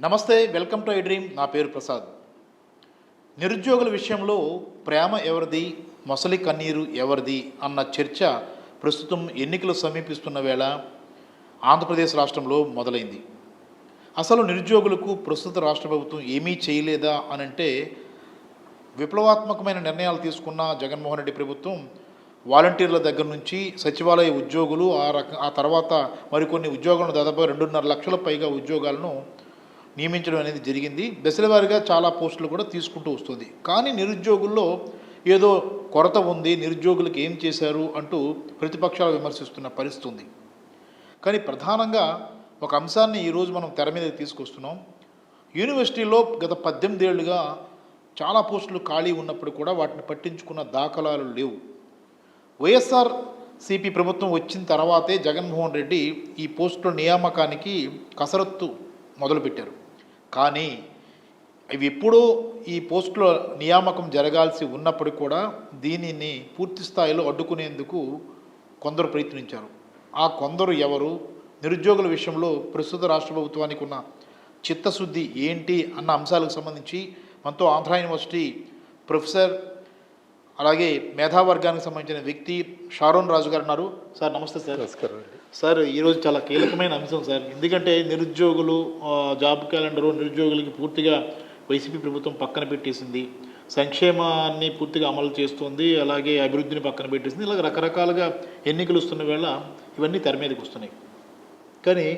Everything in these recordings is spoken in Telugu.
నమస్తే, వెల్కమ్ టు ఐ డ్రీమ్. నా పేరు ప్రసాద్. నిరుద్యోగుల విషయంలో ప్రేమ ఎవరిది, మొసలి కన్నీరు ఎవరిది అన్న చర్చ ప్రస్తుతం ఎన్నికలు సమీపిస్తున్న వేళ ఆంధ్రప్రదేశ్ రాష్ట్రంలో మొదలైంది. అసలు నిరుద్యోగులకు ప్రస్తుత రాష్ట్ర ప్రభుత్వం ఏమీ చేయలేదా అనంటే, విప్లవాత్మకమైన నిర్ణయాలు తీసుకున్న జగన్మోహన్ రెడ్డి ప్రభుత్వం వాలంటీర్ల దగ్గర నుంచి సచివాలయ ఉద్యోగులు ఆ తర్వాత మరికొన్ని ఉద్యోగాలను దాదాపు 2.5 లక్షల పైగా ఉద్యోగాలను నియమించడం అనేది జరిగింది. దశలవారీగా చాలా పోస్టులు కూడా తీసుకుంటూ వస్తుంది. కానీ నిరుద్యోగుల్లో ఏదో కొరత ఉంది, నిరుద్యోగులకు ఏం చేశారు అంటూ ప్రతిపక్షాలు విమర్శిస్తున్న పరిస్థితి ఉంది. కానీ ప్రధానంగా ఒక అంశాన్ని ఈరోజు మనం తెర మీద తీసుకొస్తున్నాం. యూనివర్సిటీలో గత 18 ఏళ్లుగా చాలా పోస్టులు ఖాళీ ఉన్నప్పుడు కూడా వాటిని పట్టించుకున్న దాఖలాలు లేవు. వైఎస్ఆర్ సిపి ప్రభుత్వం వచ్చిన తర్వాతే జగన్మోహన్ రెడ్డి ఈ పోస్టుల నియామకానికి కసరత్తు మొదలుపెట్టారు. కానీ ఇవి ఎప్పుడూ ఈ పోస్టుల నియామకం జరగాల్సి ఉన్నప్పుడు కూడా దీనిని పూర్తి స్థాయిలో అడ్డుకునేందుకు కొందరు ప్రయత్నించారు. ఆ కొందరు ఎవరు, నిరుద్యోగుల విషయంలో ప్రస్తుత రాష్ట్ర ప్రభుత్వానికి ఉన్న చిత్తశుద్ధి ఏంటి అన్న అంశాలకు సంబంధించి మనతో ఆంధ్ర యూనివర్సిటీ ప్రొఫెసర్, అలాగే మేధావర్గానికి సంబంధించిన వ్యక్తి షారోన్ రాజు గారు ఉన్నారు. సార్ నమస్తే. సార్ నమస్కారం. సార్, ఈరోజు చాలా కీలకమైన అంశం సార్. ఎందుకంటే నిరుద్యోగులు జాబ్ క్యాలెండరు నిరుద్యోగులకి పూర్తిగా వైసీపీ ప్రభుత్వం పక్కన పెట్టేసింది, సంక్షేమాన్ని పూర్తిగా అమలు చేస్తుంది, అలాగే అభివృద్ధిని పక్కన పెట్టేసింది. ఇలాగ రకరకాలుగా ఎన్నికలు వస్తున్న వేళ ఇవన్నీ తెర మీదకి వస్తున్నాయి. కానీ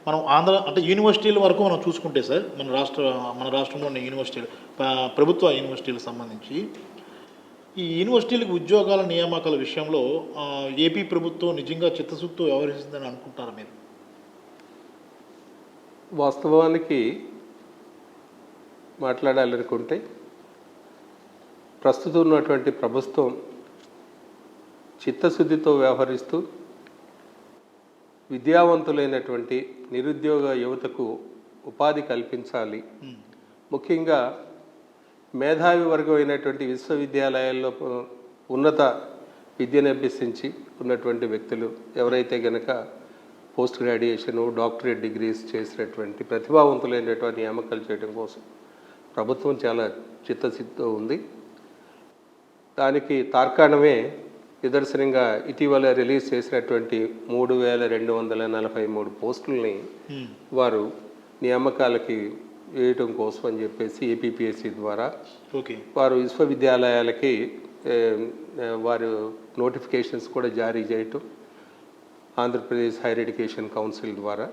మనం అంటే యూనివర్సిటీల వరకు మనం చూసుకుంటే సార్, మన రాష్ట్రంలో ఉన్న యూనివర్సిటీలు, ప్రభుత్వ యూనివర్సిటీలకు సంబంధించి ఈ యూనివర్సిటీలకు ఉద్యోగాల నియామకాల విషయంలో ఏపీ ప్రభుత్వం నిజంగా చిత్తశుద్ధితో వ్యవహరిస్తుందని అనుకుంటారా మీరు? వాస్తవానికి మాట్లాడాలనుకుంటే ప్రస్తుతం ఉన్నటువంటి ప్రభుత్వం చిత్తశుద్ధితో వ్యవహరిస్తూ విద్యావంతులైనటువంటి నిరుద్యోగ యువతకు ఉపాధి కల్పించాలి, ముఖ్యంగా మేధావి వర్గం అయినటువంటి విశ్వవిద్యాలయాల్లో ఉన్నత విద్యను అభ్యసించి ఉన్నటువంటి వ్యక్తులు ఎవరైతే గనక పోస్ట్ గ్రాడ్యుయేషను, డాక్టరేట్ డిగ్రీస్ చేసినటువంటి ప్రతిభావంతులైనటువంటి నియామకాలు చేయడం కోసం ప్రభుత్వం చాలా చిత్తశుద్ధితో ఉంది. దానికి తార్కాణమే నిదర్శనంగా ఇటీవల రిలీజ్ చేసినటువంటి 3243 పోస్టుల్ని వారు నియామకాలకి వేయటం కోసం అని చెప్పేసి ఏపీపీఎస్సీ ద్వారా వారు విశ్వవిద్యాలయాలకి వారు నోటిఫికేషన్స్ కూడా జారీ చేయటం, ఆంధ్రప్రదేశ్ హైయర్ ఎడ్యుకేషన్ కౌన్సిల్ ద్వారా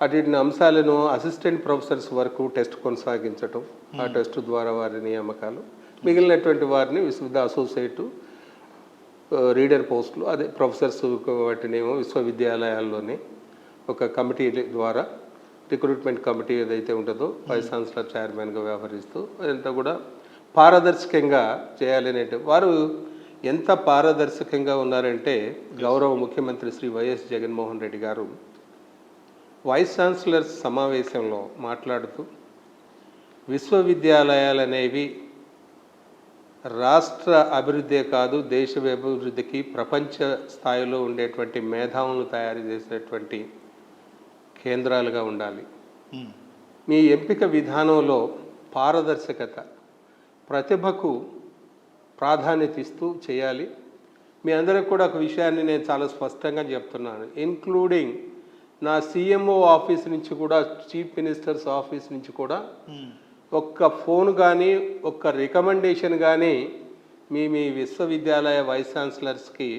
అటు అంశాలను అసిస్టెంట్ ప్రొఫెసర్స్ వరకు టెస్ట్ కొనసాగించటం, ఆ టెస్ట్ ద్వారా వారి నియామకాలు, మిగిలినటువంటి వారిని అసోసియేటు, రీడర్ పోస్టులు, అదే ప్రొఫెసర్స్ వాటినేమో విశ్వవిద్యాలయాల్లోనే ఒక కమిటీ ద్వారా, రిక్రూట్మెంట్ కమిటీ ఏదైతే ఉంటుందో వైస్ ఛాన్సలర్ చైర్మన్గా వ్యవహరిస్తూ అదంతా కూడా పారదర్శకంగా చేయాలనే వారు ఎంత పారదర్శకంగా ఉన్నారంటే, గౌరవ ముఖ్యమంత్రి శ్రీ వైఎస్ జగన్మోహన్ రెడ్డి గారు వైస్ ఛాన్సలర్స్ సమావేశంలో మాట్లాడుతూ విశ్వవిద్యాలయాలు అనేవి రాష్ట్ర అభివృద్ధే కాదు, దేశ అభివృద్ధికి ప్రపంచ స్థాయిలో ఉండేటువంటి మేధావులను తయారు చేసేటువంటి కేంద్రాలుగా ఉండాలి. మీ ఎంపిక విధానంలో పారదర్శకత, ప్రతిభకు ప్రాధాన్యత ఇస్తూ చేయాలి. మీ అందరికి కూడా ఒక విషయాన్ని నేను చాలా స్పష్టంగా చెప్తున్నాను, ఇన్క్లూడింగ్ నా సిఎంఓ ఆఫీస్ నుంచి కూడా, చీఫ్ మినిస్టర్స్ ఆఫీస్ నుంచి కూడా ఒక్క ఫోన్ కానీ ఒక్క రికమెండేషన్ కానీ మీ విశ్వవిద్యాలయ వైస్ ఛాన్సలర్స్కి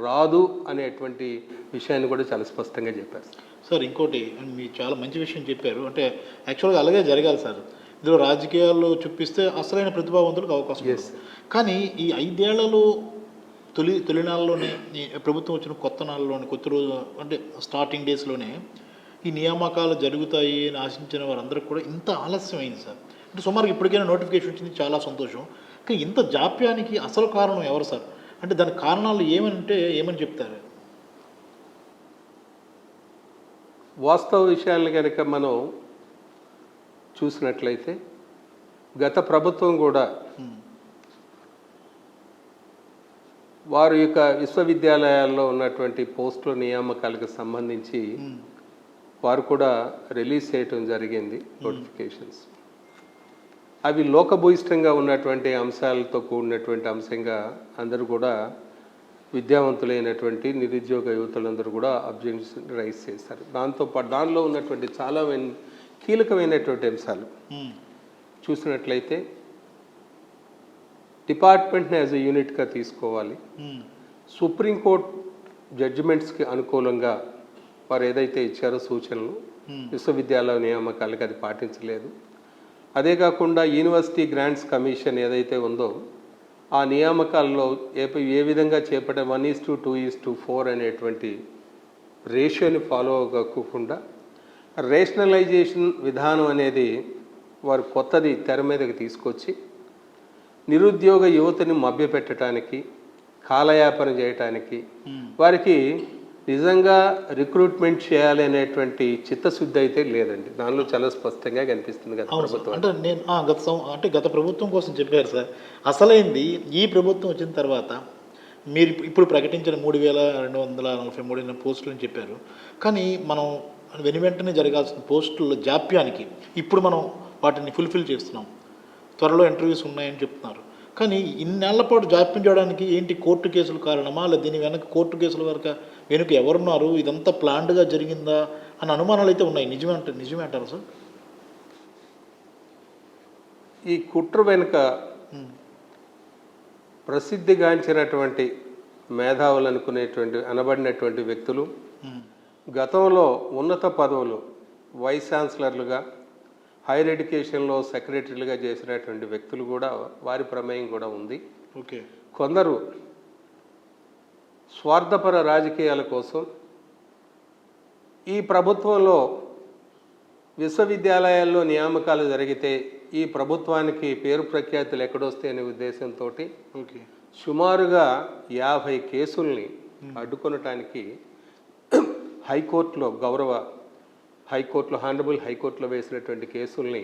రాదు అనేటువంటి విషయాన్ని కూడా చాలా స్పష్టంగా చెప్పారు సార్. ఇంకోటి మీరు చాలా మంచి విషయం చెప్పారు. అంటే యాక్చువల్గా అలాగే జరగాలి సార్. ఇందులో రాజకీయాల్లో చూపిస్తే అసలైన ప్రతిభావంతులకు అవకాశం. కానీ ఈ 5 ఏళ్లలో తొలినాళ్ళలోనే, ప్రభుత్వం వచ్చిన కొత్త నాళ్ళలోనే, కొత్త రోజు అంటే స్టార్టింగ్ డేస్లోనే ఈ నియామకాలు జరుగుతాయి అని ఆశించిన వారందరికీ కూడా ఇంత ఆలస్యం అయింది సార్. అంటే సుమారుగా ఇప్పటికైనా నోటిఫికేషన్ వచ్చింది, చాలా సంతోషం. కానీ ఇంత జాప్యానికి అసలు కారణం ఎవరు సార్? అంటే దాని కారణాలు ఏమని చెప్తారు? వాస్తవ విషయాలను కనుక మనం చూసినట్లయితే గత ప్రభుత్వం కూడా వారి యొక్క విశ్వవిద్యాలయాల్లో ఉన్నటువంటి పోస్టుల నియామకాలకు సంబంధించి వారు కూడా రిలీజ్ చేయటం జరిగింది నోటిఫికేషన్స్. అవి లోకభూయిష్టంగా ఉన్నటువంటి అంశాలతో కూడినటువంటి అంశంగా అందరూ కూడా విద్యావంతులైనటువంటి నిరుద్యోగ యువతులందరూ కూడా అబ్జెక్షన్ రైజ్ చేశారు. దాంతోపాటు దానిలో ఉన్నటువంటి చాలా కీలకమైనటువంటి అంశాలు చూసినట్లయితే డిపార్ట్మెంట్ని యాజ్ ఎ యూనిట్గా తీసుకోవాలి. సుప్రీంకోర్టు జడ్జిమెంట్స్కి అనుకూలంగా వారు ఏదైతే ఇచ్చారో సూచనలు విశ్వవిద్యాలయ నియామకాలకి అది పాటించలేదు. అదే కాకుండా యూనివర్సిటీ గ్రాంట్స్ కమిషన్ ఏదైతే ఉందో ఆ నియామకాల్లో ఏ విధంగా చేపట్టే 1:2:4 అనేటువంటి రేషియోని ఫాలో అవ్వకుండా రేషనలైజేషన్ విధానం అనేది వారు కొత్తది తెర మీదకి తీసుకొచ్చి నిరుద్యోగ యువతని మభ్యపెట్టడానికి, కాలయాపన చేయటానికి, వారికి నిజంగా రిక్రూట్మెంట్ చేయాలి అనేటువంటి చిత్తశుద్ధి అయితే లేదండి. దానిలో చాలా స్పష్టంగా కనిపిస్తుంది గత ప్రభుత్వం. అంటే నేను గత ప్రభుత్వం కోసం చెప్పారు సార్. అసలైంది ఈ ప్రభుత్వం వచ్చిన తర్వాత మీరు ఇప్పుడు ప్రకటించిన 3,243 పోస్టులని చెప్పారు. కానీ మనం వెంటనే జరగాల్సిన పోస్టుల జాప్యానికి ఇప్పుడు మనం వాటిని ఫుల్ఫిల్ చేస్తున్నాం. త్వరలో ఇంటర్వ్యూస్ ఉన్నాయని చెప్తున్నారు. కానీ ఇన్నేళ్ల పాటు జాప్యం చేయడానికి ఏంటి, కోర్టు కేసులు కారణమా, లేదా దీని వెనక కోర్టు కేసుల వెనుక ఎవరున్నారు, ఇదంతా ప్లాన్డ్గా జరిగిందా అన్న అనుమానాలు అయితే ఉన్నాయి. నిజమే అంటారు సార్? ఈ కుట్ర వెనుక ప్రసిద్ధిగాంచినటువంటి మేధావులు అనుకునేటువంటి అనబడినటువంటి వ్యక్తులు గతంలో ఉన్నత పదవులు వైస్ ఛాన్సలర్లుగా, హైయర్ ఎడ్యుకేషన్లో సెక్రటరీలుగా చేసినటువంటి వ్యక్తులు కూడా వారి ప్రమేయం కూడా ఉంది. ఓకే. కొందరు స్వార్థపర రాజకీయాల కోసం ఈ ప్రభుత్వంలో విశ్వవిద్యాలయాల్లో నియామకాలు జరిగితే ఈ ప్రభుత్వానికి పేరు ప్రఖ్యాతులు ఎక్కడొస్తాయి అనే ఉద్దేశంతో సుమారుగా 50 కేసుల్ని అడ్డుకొనటానికి హైకోర్టులో హానరబుల్ హైకోర్టులో వేసినటువంటి కేసుల్ని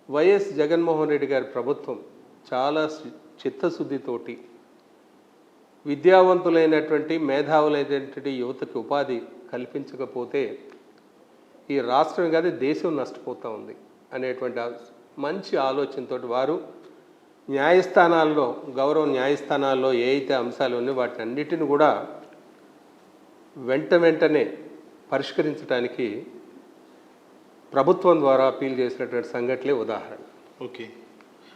వైఎస్ జగన్మోహన్ రెడ్డి గారి ప్రభుత్వం చాలా చిత్తశుద్ధితోటి విద్యావంతులైనటువంటి మేధావులైనటువంటి యువతకి ఉపాధి కల్పించకపోతే ఈ రాష్ట్రం కాదు దేశం నష్టపోతూ ఉంది అనేటువంటి మంచి ఆలోచనతో వారు గౌరవ న్యాయస్థానాల్లో ఏ అయితే అంశాలు ఉన్నాయో వాటిని అన్నిటిని కూడా వెంటనే పరిష్కరించడానికి ప్రభుత్వం ద్వారా అప్పీల్ చేసినటువంటి సంఘటనలే ఉదాహరణ. ఓకే.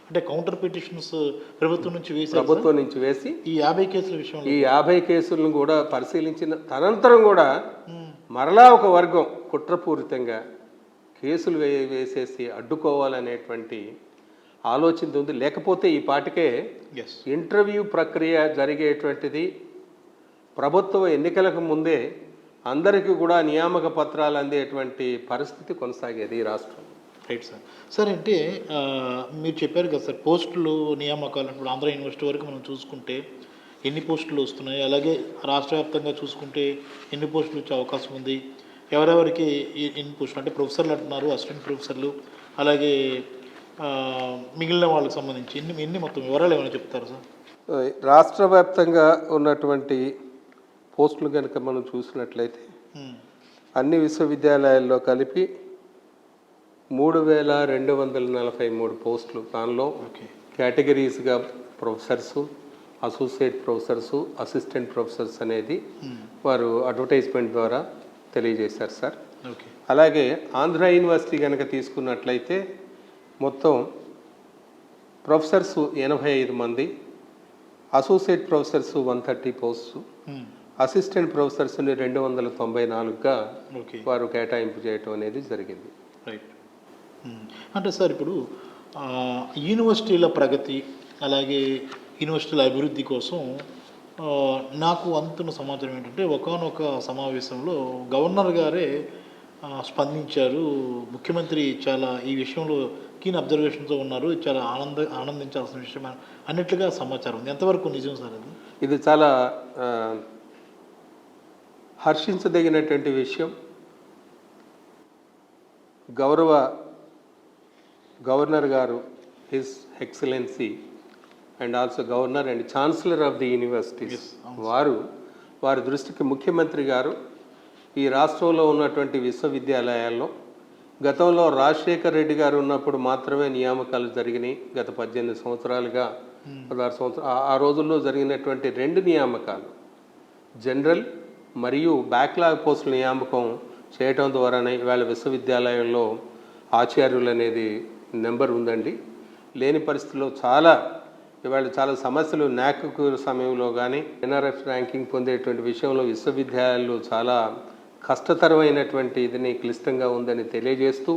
అంటే కౌంటర్ పిటిషన్స్ ప్రభుత్వం నుంచి వేసి ఈ 50 కేసుల విషయంలో ఈ 50 కేసులను కూడా పరిశీలించిన తనంతరం కూడా మరలా ఒక వర్గం కుట్రపూరితంగా కేసులు వేసేసి అడ్డుకోవాలనేటువంటి ఆలోచన ఉంది. లేకపోతే ఈ పాటికే ఇంటర్వ్యూ ప్రక్రియ జరిగేటువంటిది ప్రభుత్వ ఎన్నికలకు ముందే అందరికీ కూడా నియామక పత్రాలు అందేటువంటి పరిస్థితి కొనసాగేది ఈ రాష్ట్రం. Right sir. సార్ అంటే మీరు చెప్పారు కదా సార్, పోస్టులు నియామకాలు ఇప్పుడు ఆంధ్ర యూనివర్సిటీ వరకు మనం చూసుకుంటే ఎన్ని పోస్టులు వస్తున్నాయి, అలాగే రాష్ట్ర వ్యాప్తంగా చూసుకుంటే ఎన్ని పోస్టులు వచ్చే అవకాశం ఉంది, ఎవరెవరికి ఎన్ని పోస్టులు అంటే ప్రొఫెసర్లు అంటున్నారు, అసిస్టెంట్ ప్రొఫెసర్లు, అలాగే మిగిలిన వాళ్ళకి సంబంధించి ఎన్ని మొత్తం వివరాలు ఏమైనా చెప్తారు సార్? రాష్ట్ర వ్యాప్తంగా ఉన్నటువంటి పోస్టులు కనుక మనం చూసినట్లయితే అన్ని విశ్వవిద్యాలయాల్లో కలిపి 3,243 పోస్టులు. దానిలో కేటగిరీస్గా professors, associate professors, assistant professors అనేది వారు అడ్వర్టైజ్మెంట్ ద్వారా తెలియజేశారు సార్. అలాగే ఆంధ్ర యూనివర్సిటీ కనుక తీసుకున్నట్లయితే మొత్తం ప్రొఫెసర్సు 85 మంది, అసోసియేట్ ప్రొఫెసర్సు 130 పోస్టు, అసిస్టెంట్ ప్రొఫెసర్స్ని 294గా వారు కేటాయింపు చేయటం అనేది జరిగింది. రైట్. అంటే సార్ ఇప్పుడు యూనివర్సిటీల ప్రగతి అలాగే యూనివర్సిటీల అభివృద్ధి కోసం నాకు అందుతున్న సమాచారం ఏంటంటే ఒకానొక సమావేశంలో గవర్నర్ గారే స్పందించారు, ముఖ్యమంత్రి చాలా ఈ విషయంలో కీన్ అబ్జర్వేషన్తో ఉన్నారు, చాలా ఆనందించాల్సిన విషయం అన్నట్లుగా సమాచారం ఉంది. ఎంతవరకు నిజం సార్ అది? ఇది చాలా హర్షించదగినటువంటి విషయం. గవర్నర్ గారు his excellency and also governor and chancellor of the universities వారి దృష్టికి ముఖ్యమంత్రి గారు ఈ రాష్ట్రంలో ఉన్నటువంటి విశ్వవిద్యాలయాల్లో గతంలో రాజశేఖర్ రెడ్డి గారు ఉన్నప్పుడు మాత్రమే నియామకాలు జరిగినాయి. గత 18 సంవత్సరాలుగా 16 సంవత్సరాలు ఆ రోజుల్లో జరిగినటువంటి 2 నియామకాలు జనరల్ మరియు బ్యాక్లాగ్ పోస్టుల నియామకం చేయటం ద్వారానే ఇవాళ విశ్వవిద్యాలయంలో ఆచార్యులు అనేది నెంబర్ ఉందండి. లేని పరిస్థితుల్లో ఇవాళ చాలా సమస్యలు న్యాక్ సమయంలో కానీ ఎన్ఆర్ఎఫ్ ర్యాంకింగ్ పొందేటువంటి విషయంలో విశ్వవిద్యాలయాలు చాలా కష్టతరమైనటువంటి ఇదిని క్లిష్టంగా ఉందని తెలియజేస్తూ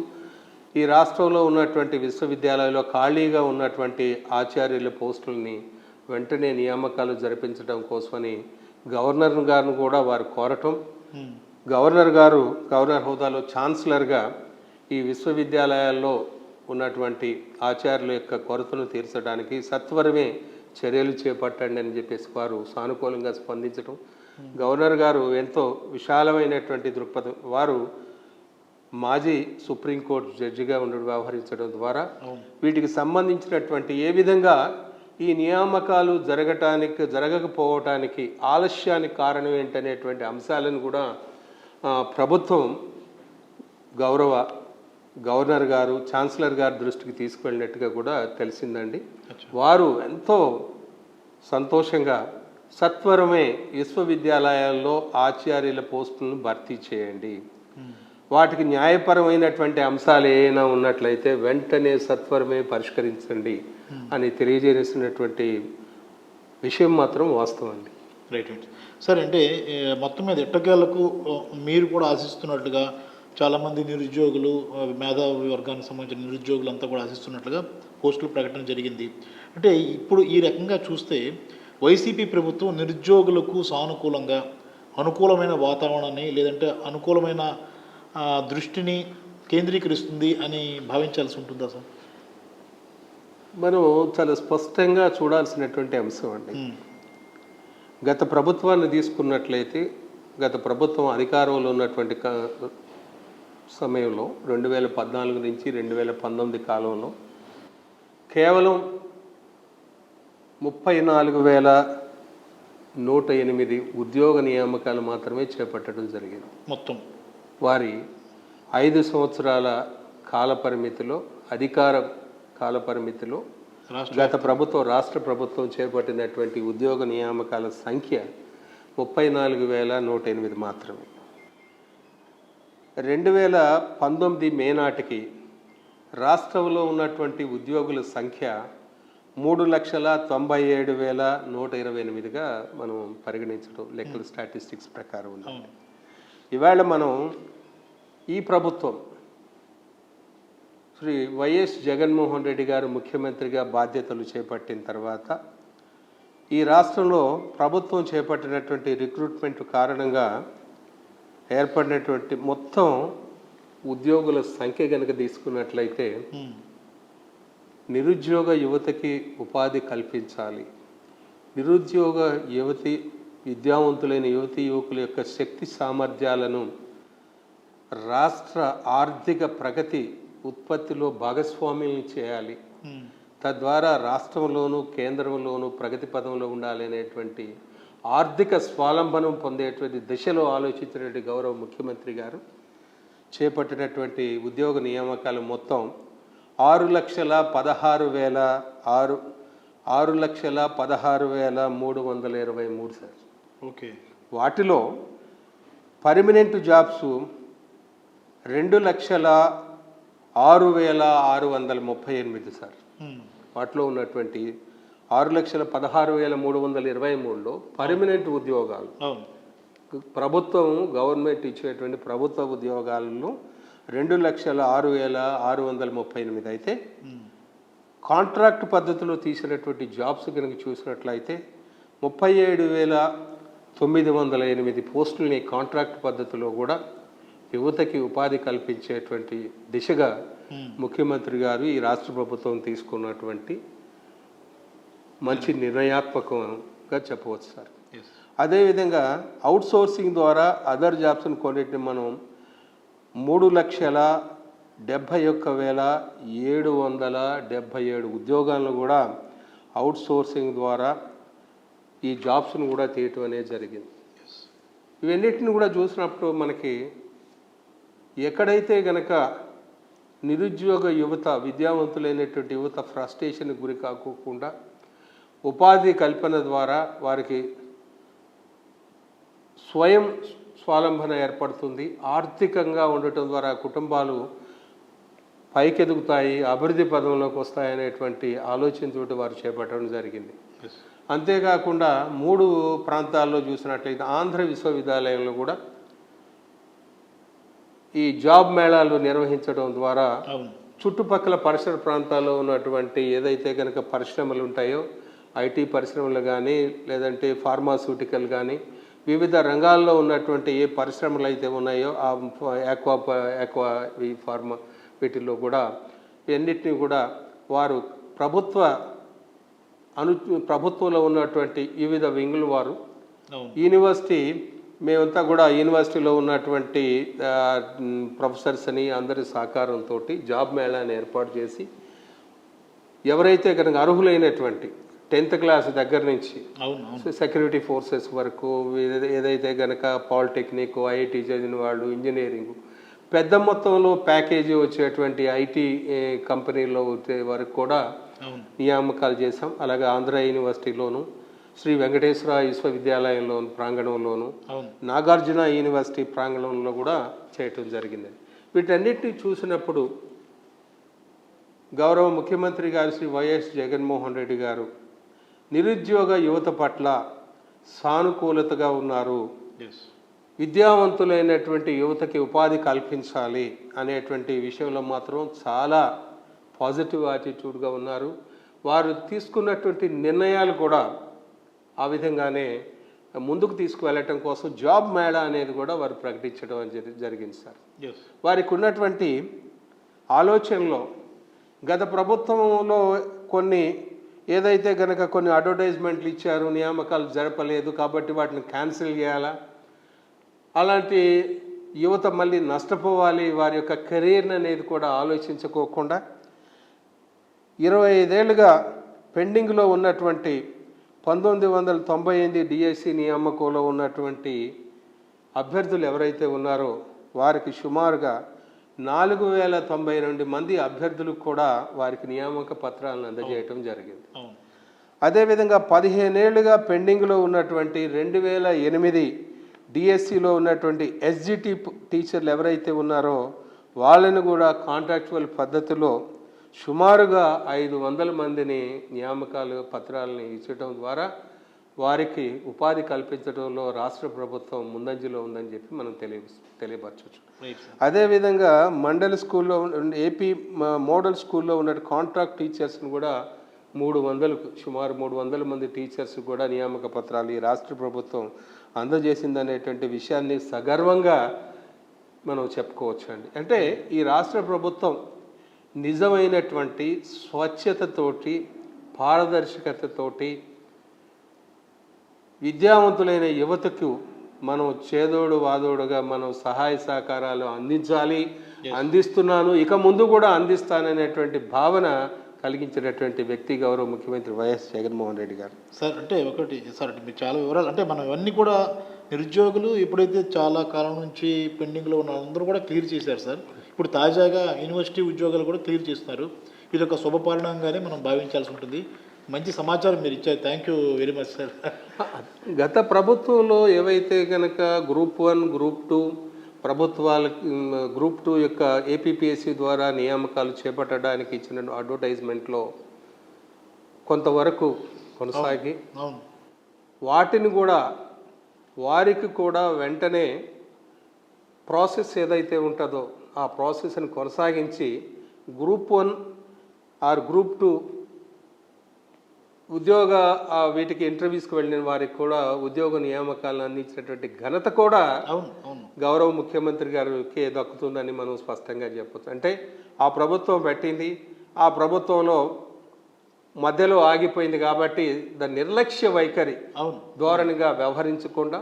ఈ రాష్ట్రంలో ఉన్నటువంటి విశ్వవిద్యాలయాల్లో ఖాళీగా ఉన్నటువంటి ఆచార్యుల పోస్టుల్ని వెంటనే నియామకాలు జరిపించడం కోసమని గవర్నర్ గారిని కూడా వారు కోరటం, గవర్నర్ హోదాలో ఛాన్సలర్గా ఈ విశ్వవిద్యాలయాల్లో ఉన్నటువంటి ఆచార్యుల యొక్క కొరతను తీర్చడానికి సత్వరమే చర్యలు చేపట్టండి అని చెప్పేసి వారు సానుకూలంగా స్పందించడం, గవర్నర్ గారు ఎంతో విశాలమైనటువంటి దృక్పథం, వారు మాజీ సుప్రీంకోర్టు జడ్జిగా వ్యవహరించడం ద్వారా వీటికి సంబంధించినటువంటి ఏ విధంగా ఈ నియామకాలు జరగకపోవటానికి ఆలస్యానికి కారణం ఏంటనేటువంటి అంశాలను కూడా ప్రభుత్వం గవర్నర్ గారు ఛాన్సలర్ గారి దృష్టికి తీసుకువెళ్ళినట్టుగా కూడా తెలిసిందండి. వారు ఎంతో సంతోషంగా సత్వరమే విశ్వవిద్యాలయాల్లో ఆచార్యుల పోస్టులను భర్తీ చేయండి, వాటికి న్యాయపరమైనటువంటి అంశాలు ఏమైనా ఉన్నట్లయితే వెంటనే సత్వరమే పరిష్కరించండి అని తెలియజేసినటువంటి విషయం మాత్రం వాస్తవం అండి. Right right sir. అంటే మొత్తం మీద ఎట్టకేలకు మీరు కూడా ఆశిస్తున్నట్లుగా చాలామంది నిరుద్యోగులు, మేధావి వర్గానికి సంబంధించిన నిరుద్యోగులు అంతా కూడా ఆశిస్తున్నట్లుగా పోస్టులు ప్రకటన జరిగింది. అంటే ఇప్పుడు ఈ రకంగా చూస్తే వైసీపీ ప్రభుత్వం నిరుద్యోగులకు సానుకూలంగా అనుకూలమైన వాతావరణాన్ని లేదంటే అనుకూలమైన దృష్టిని కేంద్రీకరిస్తుంది అని భావించాల్సి ఉంటుందా సార్? మనం చాలా స్పష్టంగా చూడాల్సినటువంటి అంశం అండి. గత ప్రభుత్వాన్ని తీసుకున్నట్లయితే గత ప్రభుత్వం అధికారంలో ఉన్నటువంటి సమయంలో 2014 నుంచి 2019 కాలంలో కేవలం 34,108 ఉద్యోగ నియామకాలు మాత్రమే చేపట్టడం జరిగింది. మొత్తం వారి 5 సంవత్సరాల కాలపరిమితిలో అధికార కాలపరిమితిలో రాష్ట్ర ప్రభుత్వం చేపట్టినటువంటి ఉద్యోగ నియామకాల సంఖ్య 34,108 మాత్రమే. 2019 మే నాటికి రాష్ట్రంలో ఉన్నటువంటి ఉద్యోగుల సంఖ్య 3,97,128గా మనం పరిగణించడం లెక్కల స్టాటిస్టిక్స్ ప్రకారం ఉంది. ఇవాళ మనం ఈ ప్రభుత్వం శ్రీ వైఎస్ జగన్మోహన్ రెడ్డి గారు ముఖ్యమంత్రిగా బాధ్యతలు చేపట్టిన తర్వాత ఈ రాష్ట్రంలో ప్రభుత్వం చేపట్టినటువంటి రిక్రూట్మెంట్ కారణంగా ఏర్పడినటువంటి మొత్తం ఉద్యోగుల సంఖ్య కనుక తీసుకున్నట్లయితే నిరుద్యోగ యువతకి ఉపాధి కల్పించాలి, నిరుద్యోగ విద్యావంతులైన యువకుల యొక్క శక్తి సామర్థ్యాలను రాష్ట్ర ఆర్థిక ప్రగతి ఉత్పత్తిలో భాగస్వామ్యం చేయాలి, తద్వారా రాష్ట్రంలోనూ కేంద్రంలోనూ ప్రగతి పదంలో ఉండాలి అనేటువంటి ఆర్థిక స్వావలంబనం పొందేటువంటి దిశలో ఆలోచించినటువంటి గౌరవ ముఖ్యమంత్రి గారు చేపట్టినటువంటి ఉద్యోగ నియామకాలు మొత్తం 6,16,323 సార్. ఓకే. వాటిలో పర్మనెంట్ జాబ్స్ 2,06,638 సార్. వాటిలో ఉన్నటువంటి 6,16,323లో పర్మనెంట్ ఉద్యోగాలు గవర్నమెంట్ ఇచ్చేటువంటి ప్రభుత్వ ఉద్యోగాలను 2,06,638 అయితే కాంట్రాక్ట్ పద్ధతిలో తీసినటువంటి జాబ్స్ కనుక చూసినట్లయితే 37,908 పోస్టులని కాంట్రాక్ట్ పద్ధతిలో కూడా యువతకి ఉపాధి కల్పించేటువంటి దిశగా ముఖ్యమంత్రి గారు ఈ రాష్ట్ర ప్రభుత్వం తీసుకున్నటువంటి మంచి నిర్ణయాత్మకంగా చెప్పవచ్చు సార్. అదేవిధంగా అవుట్సోర్సింగ్ ద్వారా అదర్ జాబ్స్ని కొన్నిటిని మనం 3,71,777 ఉద్యోగాలను కూడా అవుట్సోర్సింగ్ ద్వారా ఈ జాబ్స్ను కూడా తీయటం అనేది జరిగింది. ఇవన్నిటిని కూడా చూసినప్పుడు మనకి ఎక్కడైతే గనక నిరుద్యోగ యువత, విద్యావంతులైనటువంటి యువత ఫ్రస్ట్రేషన్కి గురి కాకోకుండా ఉపాధి కల్పన ద్వారా వారికి స్వయం స్వావలంబన ఏర్పడుతుంది, ఆర్థికంగా ఉండటం ద్వారా కుటుంబాలు పైకెదుగుతాయి, అభివృద్ధి పదంలోకి వస్తాయనేటువంటి ఆలోచనతోటి వారు చేపట్టడం జరిగింది. అంతేకాకుండా 3 ప్రాంతాల్లో చూసినట్లయితే ఆంధ్ర విశ్వవిద్యాలయంలో కూడా ఈ జాబ్ మేళాలు నిర్వహించడం ద్వారా చుట్టుపక్కల పరిసర ప్రాంతాల్లో ఉన్నటువంటి ఏదైతే కనుక పరిశ్రమలు ఉంటాయో, ఐటీ పరిశ్రమలు కానీ లేదంటే ఫార్మాస్యూటికల్ కానీ వివిధ రంగాల్లో ఉన్నటువంటి ఏ పరిశ్రమలు అయితే ఉన్నాయో ఆ ఆక్వా ఈ ఫార్మా వీటిల్లో కూడా ఇవన్నిటిని కూడా వారు ప్రభుత్వంలో ఉన్నటువంటి వివిధ వింగుల వారు యూనివర్సిటీ మేమంతా కూడా యూనివర్సిటీలో ఉన్నటువంటి ప్రొఫెసర్స్ అని అందరి సహకారంతో జాబ్ మేళాని ఏర్పాటు చేసి ఎవరైతే కనుక అర్హులైనటువంటి 10th క్లాస్ దగ్గర నుంచి సెక్యూరిటీ ఫోర్సెస్ వరకు ఏదైతే కనుక పాలిటెక్నిక్, ఐఐటి చదివిన వాళ్ళు, ఇంజనీరింగ్ పెద్ద మొత్తంలో ప్యాకేజీ వచ్చేటువంటి ఐటీ కంపెనీలో వచ్చే వరకు కూడా నియామకాలు చేశాం. అలాగే ఆంధ్ర యూనివర్సిటీలోను, శ్రీ వెంకటేశ్వర విశ్వవిద్యాలయంలో ప్రాంగణంలోను, నాగార్జున యూనివర్సిటీ ప్రాంగణంలో కూడా చేయటం జరిగింది. వీటన్నిటిని చూసినప్పుడు గౌరవ ముఖ్యమంత్రి గారు శ్రీ వైఎస్ జగన్మోహన్ రెడ్డి గారు నిరుద్యోగ యువత పట్ల సానుకూలతగా ఉన్నారు, విద్యావంతులైనటువంటి యువతకి ఉపాధి కల్పించాలి అనేటువంటి విషయంలో మాత్రం చాలా పాజిటివ్ యాటిట్యూడ్గా ఉన్నారు. వారు తీసుకున్నటువంటి నిర్ణయాలు కూడా ఆ విధంగానే ముందుకు తీసుకువెళ్ళటం కోసం జాబ్ మేళా అనేది కూడా వారు ప్రకటించడం జరిగింది సార్. వారికి ఉన్నటువంటి ఆలోచనలో గత ప్రభుత్వంలో కొన్ని ఏదైతే కనుక కొన్ని అడ్వర్టైజ్మెంట్లు ఇచ్చారు, నియామకాలు జరపలేదు కాబట్టి వాటిని క్యాన్సిల్ చేయాలా, అలాంటి యువత మళ్ళీ నష్టపోవాలి, వారి యొక్క కెరీర్ని అనేది కూడా ఆలోచించుకోకుండా 25 ఏళ్ళుగా పెండింగ్లో ఉన్నటువంటి 1998 డిఎస్సి నియామకంలో ఉన్నటువంటి అభ్యర్థులు ఎవరైతే ఉన్నారో వారికి సుమారుగా 4092 మంది అభ్యర్థులకు కూడా వారికి నియామక పత్రాలను అందజేయటం జరిగింది. అదేవిధంగా 15 ఏళ్ళుగా పెండింగ్లో ఉన్నటువంటి 2008 డిఎస్సిలో ఉన్నటువంటి ఎస్జిటి టీచర్లు ఎవరైతే ఉన్నారో వాళ్ళని కూడా కాంట్రాక్చువల్ పద్ధతిలో సుమారుగా 500 మందిని నియామకాలు పత్రాలని ఇచ్చడం ద్వారా వారికి ఉపాధి కల్పించడంలో రాష్ట్ర ప్రభుత్వం ముందంజలో ఉందని చెప్పి మనం తెలియపరచవచ్చు. అదేవిధంగా మండల్ స్కూల్లో ఏపీ మోడల్ స్కూల్లో ఉన్న కాంట్రాక్ట్ టీచర్స్ని కూడా సుమారు 300 మంది టీచర్స్ కూడా నియామక పత్రాలు ఈ రాష్ట్ర ప్రభుత్వం అందజేసిందనేటువంటి విషయాన్ని సగర్వంగా మనం చెప్పుకోవచ్చు అండి. అంటే ఈ రాష్ట్ర ప్రభుత్వం నిజమైనటువంటి స్వచ్ఛతతోటి, పారదర్శకతతోటి విద్యావంతులైన యువతకు మనం చేదోడు వాదోడుగా మనం సహాయ సహకారాలు అందించాలి, అందిస్తున్నాను, ఇక ముందు కూడా అందిస్తాననేటువంటి భావన కలిగించినటువంటి వ్యక్తి గౌరవ ముఖ్యమంత్రి వైఎస్ జగన్మోహన్ రెడ్డి గారు. సార్ అంటే మీరు చాలా వివరాలు అంటే మనం ఇవన్నీ కూడా నిరుద్యోగులు ఎప్పుడైతే చాలా కాలం నుంచి పెండింగ్లో ఉన్న అందరూ కూడా క్లియర్ చేశారు సార్. ఇప్పుడు తాజాగా యూనివర్సిటీ ఉద్యోగాలు కూడా క్లియర్ చేస్తున్నారు. ఇది ఒక శుభపరిణామంగానే మనం భావించాల్సి ఉంటుంది. మంచి సమాచారం మీరు ఇచ్చారు. Thank you very much sir. గత ప్రభుత్వంలో ఏవైతే కనుక గ్రూప్ 1, గ్రూప్ 2 ప్రభుత్వాలకి గ్రూప్ 2 యొక్క ఏపీపీఎస్సీ ద్వారా నియామకాలు చేపట్టడానికి ఇచ్చిన అడ్వర్టైజ్మెంట్లో కొంతవరకు కొనసాగి వాటిని కూడా వారికి కూడా వెంటనే ప్రాసెస్ ఏదైతే ఉంటుందో ఆ ప్రాసెస్ని కొనసాగించి గ్రూప్ 1 ఆర్ గ్రూప్ 2 వీటికి ఇంటర్వ్యూస్కి వెళ్ళిన వారికి కూడా ఉద్యోగ నియామకాలను అందించినటువంటి ఘనత కూడా గౌరవ ముఖ్యమంత్రి గారికి దక్కుతుందని మనం స్పష్టంగా చెప్పచ్చు. అంటే ఆ ప్రభుత్వం పెట్టింది, ఆ ప్రభుత్వంలో మధ్యలో ఆగిపోయింది కాబట్టి దాని నిర్లక్ష్య వైఖరి ధోరణిగా వ్యవహరించకుండా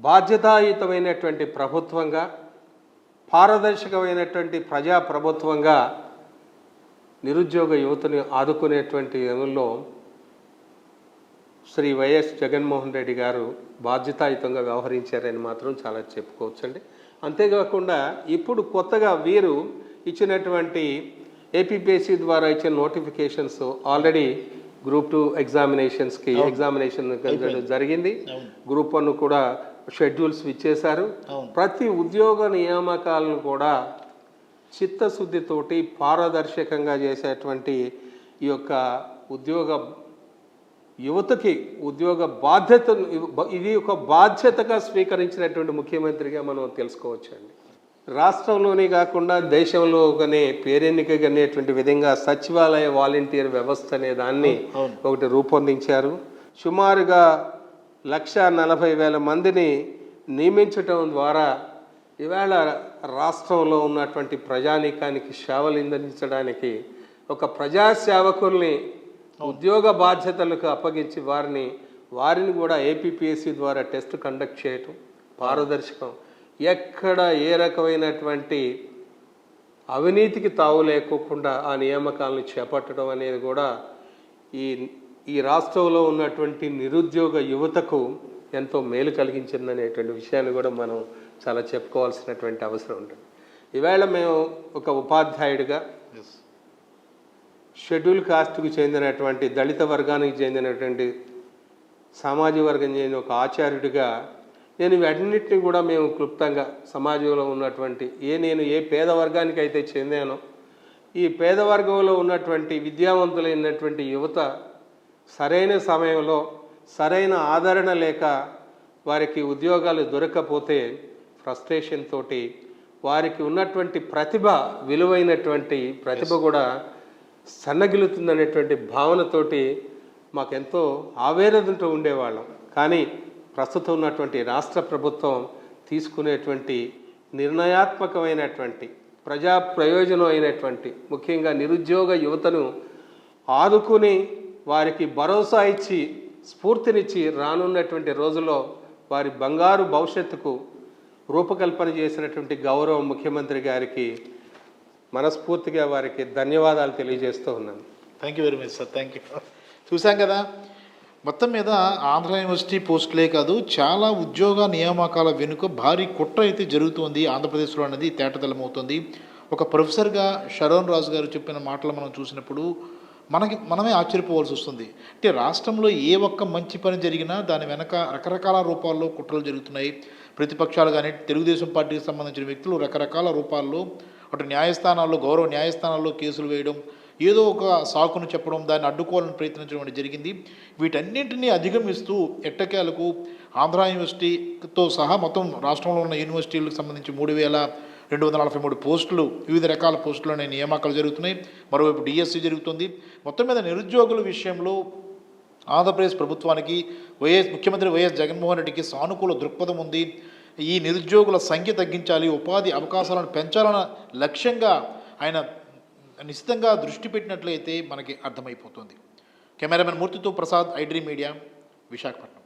బాధ్యతాయుతమైనటువంటి ప్రభుత్వంగా, పారదర్శకమైనటువంటి ప్రజాప్రభుత్వంగా నిరుద్యోగ యువతని ఆదుకునేటువంటి ఎన్నుల్లో శ్రీ వైఎస్ జగన్మోహన్ రెడ్డి గారు బాధ్యతాయుతంగా వ్యవహరించారని మాత్రం చాలా చెప్పుకోవచ్చండి. అంతేకాకుండా ఇప్పుడు కొత్తగా వీరు ఇచ్చినటువంటి ఏపీపీఎస్సీ ద్వారా ఇచ్చిన నోటిఫికేషన్స్ ఆల్రెడీ గ్రూప్ 2 ఎగ్జామినేషన్ జరిగింది. గ్రూప్ 1 కూడా షెడ్యూల్స్ ఇచ్చేశారు. ప్రతి ఉద్యోగ నియామకాలను కూడా చిత్తశుద్ధితోటి పారదర్శకంగా చేసేటువంటి ఈ యొక్క యువతకి ఉద్యోగ బాధ్యతను ఇది ఒక బాధ్యతగా స్వీకరించినటువంటి ముఖ్యమంత్రిగా మనం తెలుసుకోవచ్చండి. రాష్ట్రంలోనే కాకుండా దేశంలోనే పేరెన్నికనేటువంటి విధంగా సచివాలయ వాలంటీర్ వ్యవస్థ అనే దాన్ని ఒకటి రూపొందించారు. సుమారుగా 1,40,000 మందిని నియమించటం ద్వారా ఇవాళ రాష్ట్రంలో ఉన్నటువంటి ప్రజానీకానికి సేవలు అందించడానికి ఒక ప్రజాసేవకుల్ని ఉద్యోగ బాధ్యతలకు అప్పగించి వారిని కూడా ఏపీపీఎస్సీ ద్వారా టెస్ట్ కండక్ట్ చేయటం పారదర్శకం, ఎక్కడ ఏ రకమైనటువంటి అవినీతికి తావు లేకోకుండా ఆ నియామకాలను చేపట్టడం అనేది కూడా ఈ రాష్ట్రంలో ఉన్నటువంటి నిరుద్యోగ యువతకు ఎంతో మేలు కలిగించిందనేటువంటి విషయాన్ని కూడా మనం చాలా చెప్పుకోవాల్సినటువంటి అవసరం ఉంటుంది. ఈవేళ మేము ఒక ఉపాధ్యాయుడిగా షెడ్యూల్ కాస్ట్కు చెందినటువంటి దళిత వర్గానికి చెందినటువంటి సామాజిక వర్గం చెందిన ఒక ఆచార్యుడిగా నేను వీటన్నిటిని కూడా మేము క్లుప్తంగా సమాజంలో ఉన్నటువంటి నేను ఏ పేద వర్గానికి అయితే చెందానో ఈ పేద వర్గంలో ఉన్నటువంటి విద్యావంతులైనటువంటి యువత సరైన సమయంలో సరైన ఆదరణ లేక వారికి ఉద్యోగాలు దొరకకపోతే ఫ్రస్ట్రేషన్ తోటి వారికి ఉన్నటువంటి విలువైనటువంటి ప్రతిభ కూడా సన్నగిలుతుందనేటువంటి భావనతోటి మాకెంతో ఆవేదనతో ఉండేవాళ్ళం. కానీ ప్రస్తుతం ఉన్నటువంటి రాష్ట్ర ప్రభుత్వం తీసుకునేటువంటి నిర్ణయాత్మకమైనటువంటి ప్రజా ప్రయోజనం అయినటువంటి ముఖ్యంగా నిరుద్యోగ యువతను ఆదుకుని వారికి భరోసా ఇచ్చి స్ఫూర్తినిచ్చి రానున్నటువంటి రోజుల్లో వారి బంగారు భవిష్యత్తుకు రూపకల్పన చేసినటువంటి గౌరవ ముఖ్యమంత్రి గారికి మనస్ఫూర్తిగా వారికి ధన్యవాదాలు తెలియజేస్తూ ఉన్నాను. Thank you very much sir. Thank you. చూసాం కదా, మొత్తం మీద ఆంధ్ర యూనివర్సిటీ పోస్టులే కాదు చాలా ఉద్యోగ నియామకాల వెనుక భారీ కుట్ర అయితే జరుగుతుంది ఆంధ్రప్రదేశ్లో అనేది తేటతెల్లమవుతుంది. ఒక ప్రొఫెసర్గా షరోన్ రాజు గారు చెప్పిన మాటలు మనం చూసినప్పుడు మనమే ఆశ్చర్యపోవాల్సి వస్తుంది. అంటే రాష్ట్రంలో ఏ ఒక్క మంచి పని జరిగినా దాని వెనక రకరకాల రూపాల్లో కుట్రలు జరుగుతున్నాయి. ప్రతిపక్షాలు కానీ తెలుగుదేశం పార్టీకి సంబంధించిన వ్యక్తులు రకరకాల రూపాల్లో అటు న్యాయస్థానాల్లో గౌరవ న్యాయస్థానాల్లో కేసులు వేయడం, ఏదో ఒక సాకును చెప్పడం, దాన్ని అడ్డుకోవాలని ప్రయత్నించడం అనేది జరిగింది. వీటన్నింటినీ అధిగమిస్తూ ఎట్టకేలకు ఆంధ్ర యూనివర్సిటీతో సహా మొత్తం రాష్ట్రంలో ఉన్న యూనివర్సిటీలకు సంబంధించి 3,243 పోస్టులు వివిధ రకాల పోస్టులు నియామకాలు జరుగుతున్నాయి. మరోవైపు డిఎస్సి జరుగుతుంది. మొత్తం మీద నిరుద్యోగుల విషయంలో ఆంధ్రప్రదేశ్ ప్రభుత్వానికి ముఖ్యమంత్రి వైఎస్ జగన్మోహన్ రెడ్డికి సానుకూల దృక్పథం ఉంది. ఈ నిరుద్యోగుల సంఖ్య తగ్గించాలి, ఉపాధి అవకాశాలను పెంచాలన్న లక్ష్యంగా ఆయన నిశ్చితంగా దృష్టి పెట్టినట్లయితే మనకి అర్థమైపోతుంది. కెమెరామెన్ మూర్తితో ప్రసాద్, ఐడ్రీ మీడియా, విశాఖపట్నం.